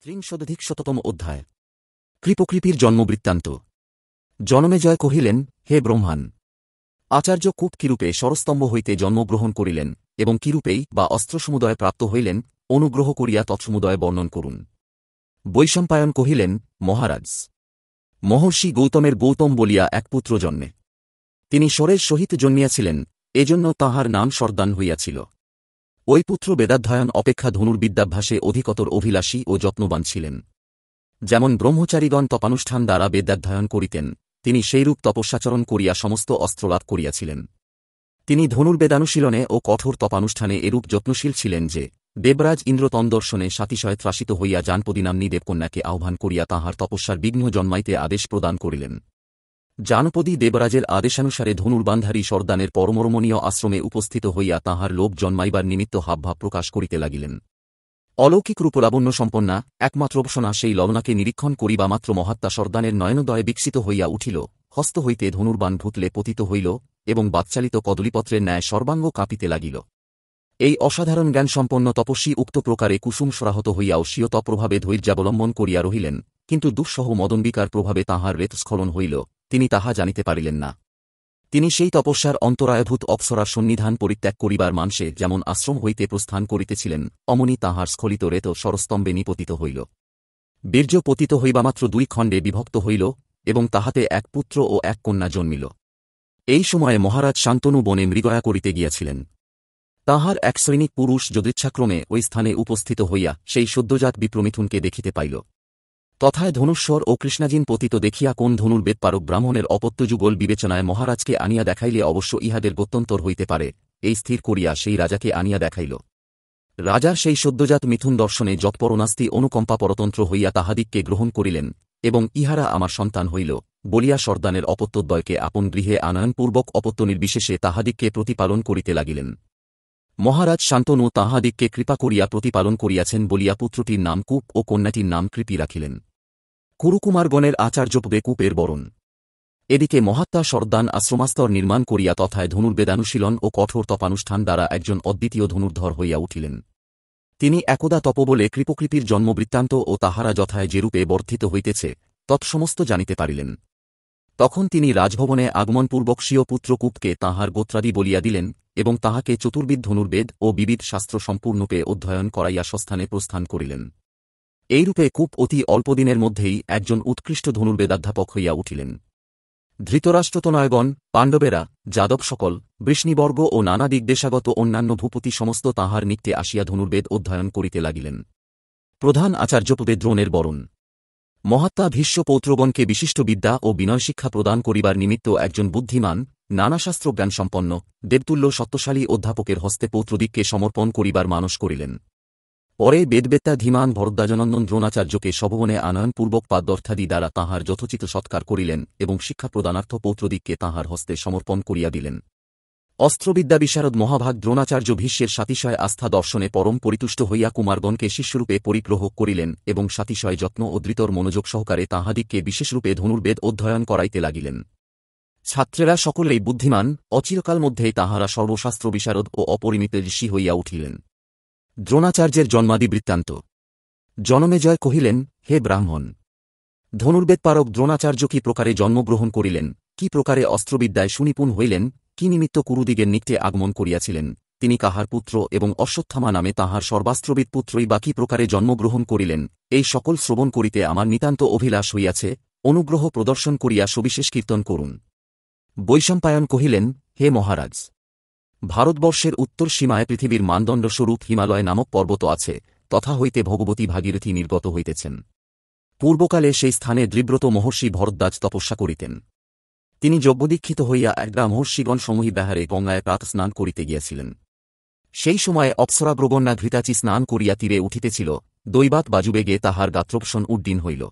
ত্রিংশদধিকশততম অধ্যায়। কৃপকৃপির জন্মবৃত্তান্ত। জনমেজয় কহিলেন, হে ব্রহ্মাণ, আচার্য কূপ কিরূপে স্বরস্তম্ভ হইতে জন্মগ্রহণ করিলেন এবং কিরূপেই বা অস্ত্রসমুদয় প্রাপ্ত হইলেন, অনুগ্রহ করিয়া তৎসমুদয় বর্ণন করুন। বৈশম্পায়ন কহিলেন, মহারাজ, মহর্ষি গৌতমের গৌতম বলিয়া এক পুত্র জন্মে। তিনি স্বরের সহিত জন্মিয়াছিলেন, এজন্য তাঁহার নাম সর্দান হইয়াছিল। ওই পুত্র বেদাধ্যয়ন অপেক্ষা ধনুর্বিদ্যাভ্যাসে অধিকতর অভিলাষী ও যত্নবান ছিলেন। যেমন ব্রহ্মচারীগণ তপানুষ্ঠান দ্বারা বেদাধ্যয়ন করিতেন, তিনি সেইরূপ তপস্যাচরণ করিয়া সমস্ত অস্ত্রলাভ করিয়াছিলেন। তিনি ধনুর্বেদানুশীলনে ও কঠোর তপানুষ্ঠানে এরূপ যত্নশীল ছিলেন যে, দেবরাজ ইন্দ্র তন্দর্শনে সাতিশয়ে ত্রাসিত হইয়া জানপদী নাম্নী দেবকন্যাকে আহ্বান করিয়া তাঁহার তপস্যার বিঘ্ন জন্মাইতে আদেশ প্রদান করিলেন। জানপদী দেবরাজের আদেশানুসারে ধনুর্বান্ধারী সর্দানের পরমরমণীয় আশ্রমে উপস্থিত হইয়া তাঁহার লোভ জন্মাইবার নিমিত্ত হাবভাব প্রকাশ করিতে লাগিলেন। অলৌকিক রূপলাবণ্য সম্পন্না একমাত্র সোনা সেই ললনাকে নিরীক্ষণ করিবামাত্র মহাত্মা সর্দানের নয়নোদয়ে বিকশিত হইয়া উঠিল, হস্ত হইতে ধনুর্বাণ ভূতলে পতিত হইল এবং বাচ্চালিত কদলীপত্রের ন্যায় সর্বাঙ্গ কাঁপিতে লাগিল। এই অসাধারণ জ্ঞানসম্পন্ন তপস্বী উক্ত প্রকারে কুসুম সরাহত হইয়াও স্বীয় তপপ্রভাবে ধৈর্যাবলম্বন করিয়া রহিলেন, কিন্তু দুঃসহ মদম্বিকার প্রভাবে তাঁহার রেতস্খলন হইল, তিনি তাহা জানিতে পারিলেন না। তিনি সেই তপস্যার অন্তরায়ভূত অপ্সরার সন্নিধান পরিত্যাগ করিবার মানসে যেমন আশ্রম হইতে প্রস্থান করিতেছিলেন, অমনি তাঁহার স্খলিত রেত স্বরস্তম্ভে নিপতিত হইল। বীর্য পতিত হইবামাত্র দুই খণ্ডে বিভক্ত হইল এবং তাহাতে এক পুত্র ও এক কন্যা জন্মিল। এই সময়ে মহারাজ শান্তনু বনে মৃগয়া করিতে গিয়াছিলেন। তাঁহার এক সৈনিক পুরুষ যদৃচ্ছাক্রমে ওই স্থানে উপস্থিত হইয়া সেই সদ্যজাত বিপ্রমিথুনকে দেখিতে পাইল। তথায় ধনুস্বর ও কৃষ্ণাজিন পতিত দেখিয়া কোন ধনুর্বেদপারক ব্রাহ্মণের অপত্যযুগল বিবেচনায় মহারাজকে আনিয়া দেখাইলে অবশ্য ইহাদের গত্যন্তর হইতে পারে, এই স্থির করিয়া সেই রাজাকে আনিয়া দেখাইল। রাজা সেই সদ্যজাত মিথুন দর্শনে যৎপরনাস্তি অনুকম্পা পরতন্ত্র হইয়া তাহাদিগকে গ্রহণ করিলেন এবং ইহারা আমার সন্তান হইল বলিয়া সর্দানের অপত্যদ্বয়কে আপন গৃহে আনয়নপূর্বক অপত্য নির্বিশেষে তাহাদিগকে প্রতিপালন করিতে লাগিলেন। মহারাজ শান্তনু তাহাদিগকে কৃপা করিয়া প্রতিপালন করিয়াছেন বলিয়া পুত্রটির নাম কূপ ও কন্যাটির নাম কৃপি রাখিলেন। কুরুকুমারগণের আচার্যপদে কূপের বরণ। এদিকে মহাত্মা সর্দান আশ্রমাস্তর নির্মাণ করিয়া তথায় ধনুর্বেদানুশীলন ও কঠোর তপানুষ্ঠান দ্বারা একজন অদ্বিতীয় ধনুর্ধর হইয়া উঠিলেন। তিনি একদা তপবলে কৃপকৃপির জন্মবৃত্তান্ত ও তাহারা যথায় যেরূপে বর্ধিত হইতেছে তৎসমস্ত জানিতে পারিলেন। তখন তিনি রাজভবনে আগমনপূর্বক স্বীয় পুত্র কূপকে তাঁহার গোত্রাদি বলিয়া দিলেন এবং তাহাকে চতুর্বিধ ধনুর্বেদ ও বিবিধ শাস্ত্র সম্পূর্ণরূপে অধ্যয়ন করাইয়া স্বস্থানে প্রস্থান করিলেন। এইরূপে কূপ অতি অল্পদিনের মধ্যেই একজন উৎকৃষ্ট ধনুর্বেদাধ্যাপক হইয়া উঠিলেন। ধৃতরাষ্ট্রতনয়গণ, পাণ্ডবেরা, যাদব সকল, বৃষ্ণিবর্গ ও নানা দিগ্দেশাগত অন্যান্য ভূপতি সমস্ত তাঁহার নিকটে আসিয়া ধনুর্বেদ অধ্যয়ন করিতে লাগিলেন। প্রধান আচার্যপদে দ্রোণের বরণ। মহাত্মা ভীষ্ম পৌত্রগণকে বিশিষ্ট বিদ্যা ও বিনয়শিক্ষা প্রদান করিবার নিমিত্ত একজন বুদ্ধিমান, নানাশাস্ত্র জ্ঞানসম্পন্ন, দেবতুল্য সত্যশালী অধ্যাপকের হস্তে পৌত্রদিগকে সমর্পণ করিবার মানস করিলেন। পরে বেদবেত্তা ধীমান ভরদ্বাজনন্দন দ্রোণাচার্যকে সভবনে আনয়নপূর্বক পাদ্যর্থাদি দ্বারা তাঁহার যথোচিত সৎকার করিলেন এবং শিক্ষা প্রদানার্থ পৌত্রদিগকে তাঁহার হস্তে সমর্পণ করিয়া দিলেন। অস্ত্রবিদ্যা বিশারদ মহাভাগ দ্রোণাচার্য ভীষ্মের সাতিশয় আস্থা দর্শনে পরম পরিতুষ্ট হইয়া কুমারগণকে শিষ্যরূপে পরিগ্রহ করিলেন এবং সাতিশয় যত্ন ও দৃতর মনোযোগ সহকারে তাঁহাদিগকে বিশেষরূপে ধনুর্বেদ অধ্যয়ন করাইতে লাগিলেন। ছাত্রেরা সকলেই বুদ্ধিমান, অচিরকাল মধ্যেই তাঁহারা সর্বশাস্ত্র বিশারদ ও অপরিমিত ঋষি হইয়া উঠিলেন। দ্রোণাচার্যের জন্মাদি বৃত্তান্ত। জনমেজয় কহিলেন, হে ব্রাহ্মণ, ধনুর্বেদপারক দ্রোণাচার্য কি প্রকারে জন্মগ্রহণ করিলেন, কি প্রকারে অস্ত্রবিদ্যায় সুনিপুণ হইলেন, কি নিমিত্ত কুরুদিগের নিকটে আগমন করিয়াছিলেন, তিনি কাহার পুত্র এবং অশ্বত্থামা নামে তাঁহার সর্বাস্ত্রবিদ পুত্রই বা কি প্রকারে জন্মগ্রহণ করিলেন, এই সকল শ্রবণ করিতে আমার নিতান্ত অভিলাষ হইয়াছে, অনুগ্রহ প্রদর্শন করিয়া সবিশেষ কীর্তন করুন। বৈশম্পায়ন কহিলেন, হে মহারাজ, ভারতবর্ষের উত্তর সীমায় পৃথিবীর মানদণ্ডস্বরূপ হিমালয় নামক পর্বত আছে, তথা হইতে ভগবতী ভাগীরথী নির্গত হইতেছেন। পূর্বকালে সেই স্থানে দৃব্রত মহর্ষি ভরদ্বাজ তপস্যা করিতেন। তিনি যজ্ঞদীক্ষিত হইয়া একদা মহর্ষিগণ সমূহী বিহারে গঙ্গায় প্রাতঃস্নান করিতে গিয়াছিলেন। সেই সময়ে অপ্সরাগ্রগণ্যা ঘৃতাচি স্নান করিয়া তীরে উঠিতেছিল, দৈবাত বাজুবেগে তাহার গাত্রোপশন উড্ডীন হইল।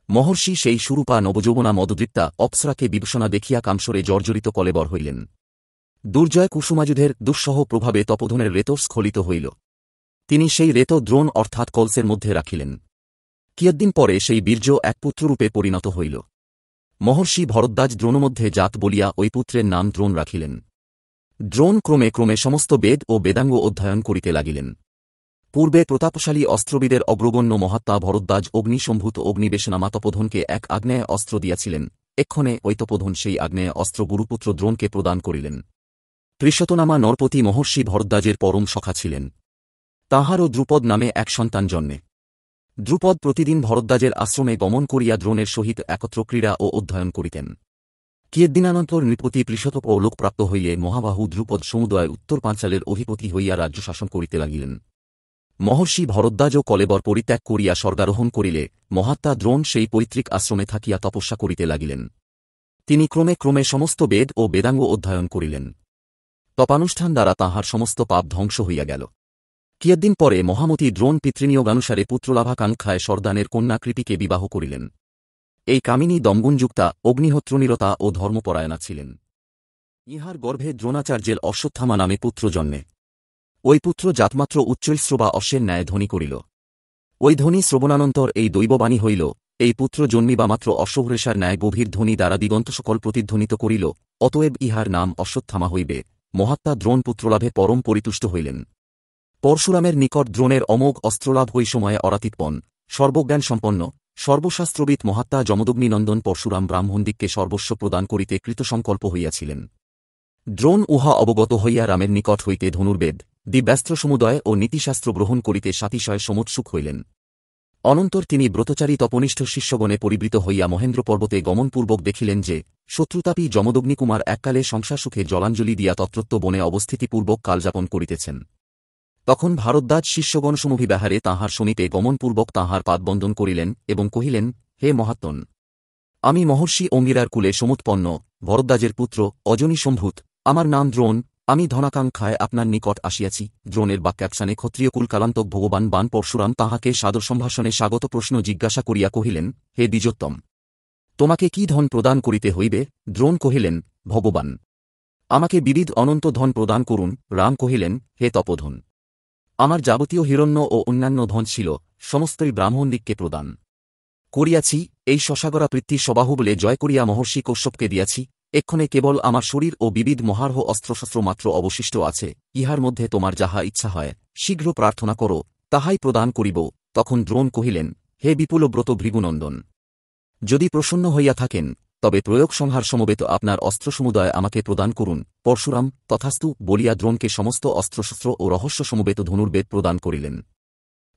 মহর্ষি সেই সুরূপা নবযৌবনা মদদৃপ্তা অপ্সরাকে বিভূষণা দেখিয়া কামসরে জর্জরিত কলেবর হইলেন। দুর্জয় কুসুমাযুধের দুঃসহ প্রভাবে তপোধনের রেত স্খলিত হইল। তিনি সেই রেত দ্রোণ অর্থাৎ কলসের মধ্যে রাখিলেন। কিয়দ্দিন পরে সেই বীর্য এক পুত্ররূপে পরিণত হইল। মহর্ষি ভরদ্বাজ দ্রোণমধ্যে জাত বলিয়া ওই পুত্রের নাম দ্রোণ রাখিলেন। দ্রোণ ক্রমে ক্রমে সমস্ত বেদ ও বেদাঙ্গ অধ্যয়ন করিতে লাগিলেন। পূর্বে প্রতাপশালী অস্ত্রবিদের অগ্রগণ্য মহাত্মা ভরদ্বাজ অগ্নিসম্ভূত অগ্নিবেশনামা তপোধনকে এক আগ্নেয় অস্ত্র দিয়াছিলেন, এক্ষণে ঐ তপোধন সেই আগ্নেয় অস্ত্র গুরুপুত্র দ্রোণকে প্রদান করিলেন। ত্রিশতনামা নরপতি মহর্ষি ভরদ্বাজের পরম সখা ছিলেন। তাঁহারও দ্রুপদ নামে এক সন্তান জন্মে। দ্রুপদ প্রতিদিন ভরদ্বাজের আশ্রমে গমন করিয়া দ্রোণের সহিত একত্র ক্রীড়া ও অধ্যয়ন করিতেন। কিয়দ্দিনানন্তর নৃপতি পৃষতপ লোকপ্রাপ্ত হইলে মহাবাহু দ্রুপদ সমুদয় উত্তর পাঞ্চালের অধিপতি হইয়া রাজ্য শাসন করিতে লাগিলেন। মহর্ষি ভরদ্বাজও কলেবর পরিত্যাগ করিয়া স্বর্গারোহণ করিলে মহাত্মা দ্রোণ সেই পৈতৃক আশ্রমে থাকিয়া তপস্যা করিতে লাগিলেন। তিনি ক্রমে ক্রমে সমস্ত বেদ ও বেদাঙ্গ অধ্যয়ন করিলেন। তপানুষ্ঠান দ্বারা তাঁহার সমস্ত পাপ ধ্বংস হইয়া গেল। কিয়দ্দিন পরে মহামতি দ্রোণ পিতৃনিয়োগানুসারে পুত্রলাভাকাঙ্ক্ষায় সর্দানের কন্যা কৃপিকে বিবাহ করিলেন। এই কামিনী দমগুণযুক্তা, অগ্নিহোত্রনিরতা ও ধর্মপরায়ণা ছিলেন। ইহার গর্ভে দ্রোণাচার্যের অশ্বত্থামা নামে পুত্র জন্মে। ওই পুত্র জাতমাত্র উচ্চৈঃশ্রবা অশ্বের ন্যায় ধ্বনি করিল। ওই ধ্বনি শ্রবণানন্তর এই দৈববাণী হইল, এই পুত্র জন্মিবামাত্র অশ্বঘ্রেষার ন্যায় গভীর ধ্বনি দ্বারা দিগন্ত সকল প্রতিধ্বনিত করিল, অতএব ইহার নাম অশ্বত্থামা হইবে। মহাত্মা দ্রোণ পুত্রলাভে পরম পরিতুষ্ট হইলেন। পরশুরামের নিকট দ্রোণের অমোঘ অস্ত্রলাভ ওই সময়ে অরাতিতপন, সর্বজ্ঞান সম্পন্ন, সর্বশাস্ত্রবিদ মহাত্মা যমদগ্নিনন্দন পরশুরাম ব্রাহ্মণদিগকে সর্বস্ব প্রদান করিতে কৃতসংকল্প হইয়াছিলেন। দ্রোণ উহা অবগত হইয়া রামের নিকট হইতে ধনুর্বেদ, দিব্যাস্ত্র সমুদয় ও নীতিশাস্ত্র গ্রহণ করিতে সাতিশয় সমুৎসুক হইলেন। অনন্তর তিনি ব্রতচারী তপনিষ্ঠ শিষ্যগণে পরিবৃত হইয়া মহেন্দ্র পর্বতে গমনপূর্বক দেখিলেন যে, শত্রুতাপী যমদগ্নিকুমার এককালে সংসারসুখে জলাঞ্জলি দিয়া তত্রত্ব বনে অবস্থিতিপূর্বক কালযাপন করিতেছেন। তখন ভারদ্বাজ শিষ্যগণ সমভিব্যাহারে তাঁহার সমীপে গমনপূর্বক তাঁহার পাদবন্দন করিলেন এবং কহিলেন, হে মহাত্মন, আমি মহর্ষি অঙ্গিরার কুলে সমুৎপন্ন, ভরদ্বাজের পুত্র, অজনী সম্ভূত, আমার নাম দ্রোণ, আমি ধনাকাঙ্ক্ষায় আপনার নিকট আসিয়াছি। দ্রোণের বাক্যাবসানে ক্ষত্রিয়কুল কালান্তক ভগবান বান পরশুরাম তাঁহাকে সাদর সম্ভাষণে স্বাগত প্রশ্ন জিজ্ঞাসা করিয়া কহিলেন, হে দ্বিজোত্তম, তোমাকে কি ধন প্রদান করিতে হইবে? দ্রোণ কহিলেন, ভগবান, আমাকে বিবিধ অনন্ত ধন প্রদান করুন। রাম কহিলেন, হে তপোধন, আমার যাবতীয় হিরণ্য ও অন্যান্য ধন ছিল, সমস্তই ব্রাহ্মণদিগকে প্রদান করিয়াছি। এই শশাগরা পৃথ্বী সবাহুবলে জয় করিয়া মহর্ষি কশ্যপকে দিয়াছি। এক্ষণে কেবল আমার শরীর ও বিবিধ মহার্হ অস্ত্রশস্ত্র মাত্র অবশিষ্ট আছে। ইহার মধ্যে তোমার যাহা ইচ্ছা হয় শীঘ্র প্রার্থনা করো, তাহাই প্রদান করিব। তখন দ্রোণ কহিলেন, হে বিপুলব্রত ভৃগুনন্দন, যদি প্রসন্ন হইয়া থাকেন তবে প্রয়োগ সংহার সমবেত আপনার অস্ত্রসমুদয় আমাকে প্রদান করুন। পরশুরাম তথাস্তু বলিয়া দ্রোণকে সমস্ত অস্ত্রশস্ত্র ও রহস্য সমবেত ধনুর্বেদ প্রদান করিলেন।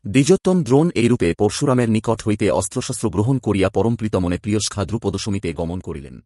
দ্বিজোত্তম দ্রোণ এইরূপে পরশুরামের নিকট হইতে অস্ত্রশস্ত্র গ্রহণ করিয়া পরমপ্রীতমনে প্রিয়সখা দ্রুপদ সমীপে গমন করিলেন।